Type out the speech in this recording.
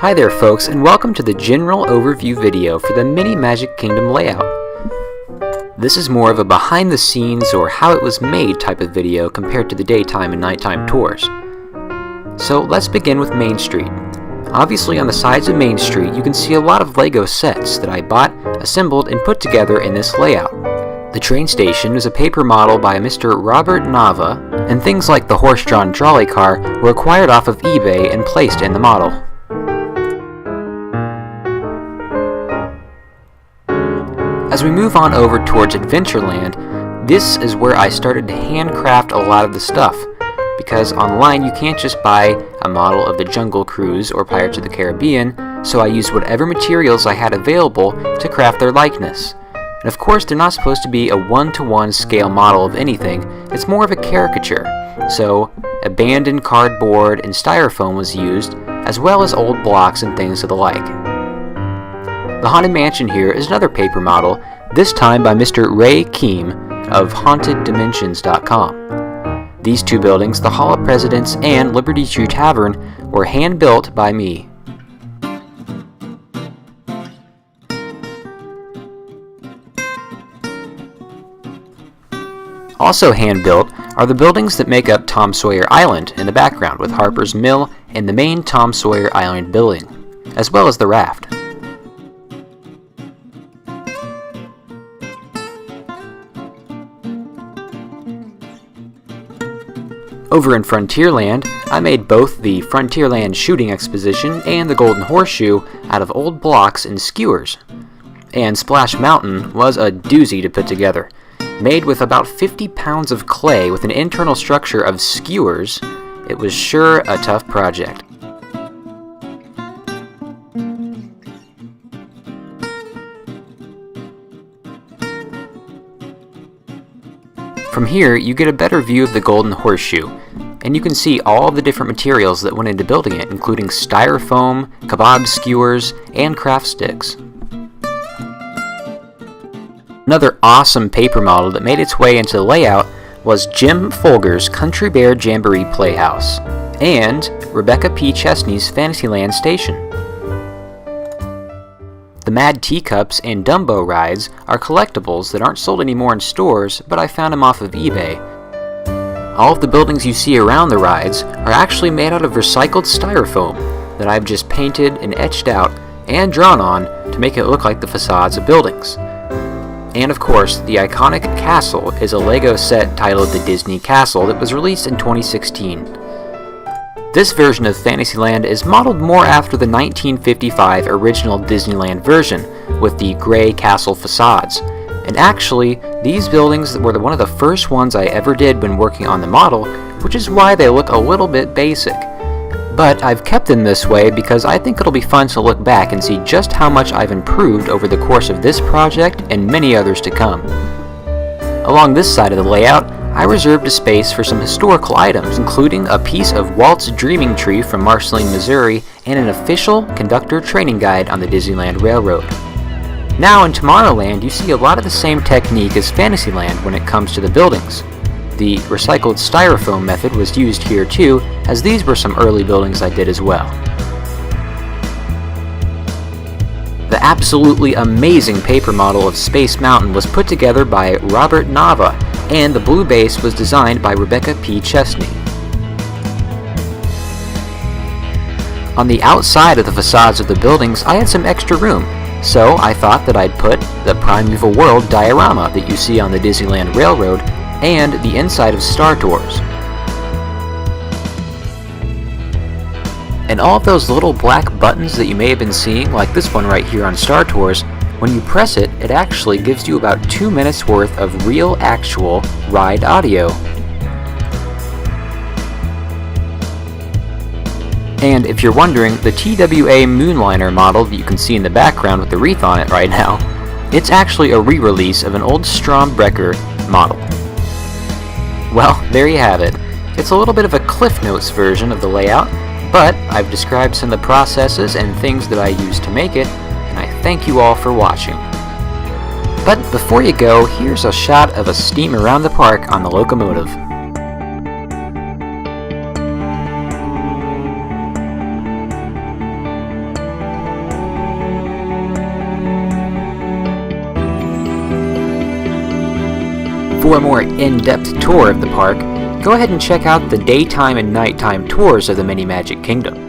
Hi there folks, and welcome to the general overview video for the Mini Magic Kingdom layout. This is more of a behind the scenes or how it was made type of video compared to the daytime and nighttime tours. So let's begin with Main Street. Obviously on the sides of Main Street you can see a lot of Lego sets that I bought, assembled, and put together in this layout. The train station is a paper model by Mr. Robert Nava, and things like the horse-drawn trolley car were acquired off of eBay and placed in the model. As we move on over towards Adventureland, this is where I started to handcraft a lot of the stuff, because online you can't just buy a model of the Jungle Cruise or Pirates of the Caribbean, so I used whatever materials I had available to craft their likeness. And of course they're not supposed to be a one-to-one scale model of anything, it's more of a caricature, so abandoned cardboard and styrofoam was used, as well as old blocks and things of the like. The Haunted Mansion here is another paper model, this time by Mr. Keim of HauntedDimensions.com. These two buildings, the Hall of Presidents and Liberty Tree Tavern, were hand-built by me. Also hand-built are the buildings that make up Tom Sawyer Island in the background, with Harper's Mill and the main Tom Sawyer Island building, as well as the raft. Over in Frontierland, I made both the Frontierland Shooting Exposition and the Golden Horseshoe out of old blocks and skewers. And Splash Mountain was a doozy to put together. Made with about 50 pounds of clay with an internal structure of skewers, it was sure a tough project. From here, you get a better view of the Golden Horseshoe, and you can see all of the different materials that went into building it, including styrofoam, kebab skewers, and craft sticks. Another awesome paper model that made its way into the layout was Jim Folger's Country Bear Jamboree Playhouse, and Rebecca P. Chestney's Fantasyland Station. The Mad Teacups and Dumbo rides are collectibles that aren't sold anymore in stores, but I found them off of eBay. All of the buildings you see around the rides are actually made out of recycled styrofoam that I've just painted and etched out and drawn on to make it look like the facades of buildings. And of course, the iconic castle is a Lego set titled the Disney Castle that was released in 2016. This version of Fantasyland is modeled more after the 1955 original Disneyland version, with the gray castle facades. And actually, these buildings were one of the first ones I ever did when working on the model, which is why they look a little bit basic. But I've kept them this way because I think it'll be fun to look back and see just how much I've improved over the course of this project and many others to come. Along this side of the layout, I reserved a space for some historical items, including a piece of Walt's Dreaming Tree from Marceline, Missouri, and an official conductor training guide on the Disneyland Railroad. Now in Tomorrowland, you see a lot of the same technique as Fantasyland when it comes to the buildings. The recycled styrofoam method was used here too, as these were some early buildings I did as well. The absolutely amazing paper model of Space Mountain was put together by Robert Nava, and the blue base was designed by Rebecca P. Chestney. On the outside of the facades of the buildings, I had some extra room, so I thought that I'd put the Primeval World diorama that you see on the Disneyland Railroad and the inside of Star Tours. And all of those little black buttons that you may have been seeing, like this one right here on Star Tours, when you press it, it actually gives you about 2 minutes worth of real, actual ride audio. And if you're wondering, the TWA Moonliner model that you can see in the background with the wreath on it right now, it's actually a re-release of an old Strombrecker model. Well, there you have it. It's a little bit of a Cliff Notes version of the layout, but I've described some of the processes and things that I used to make it, and I thank you all for watching. But before you go, here's a shot of a steam around the park on the locomotive. For a more in-depth tour of the park, go ahead and check out the daytime and nighttime tours of the Mini Magic Kingdom.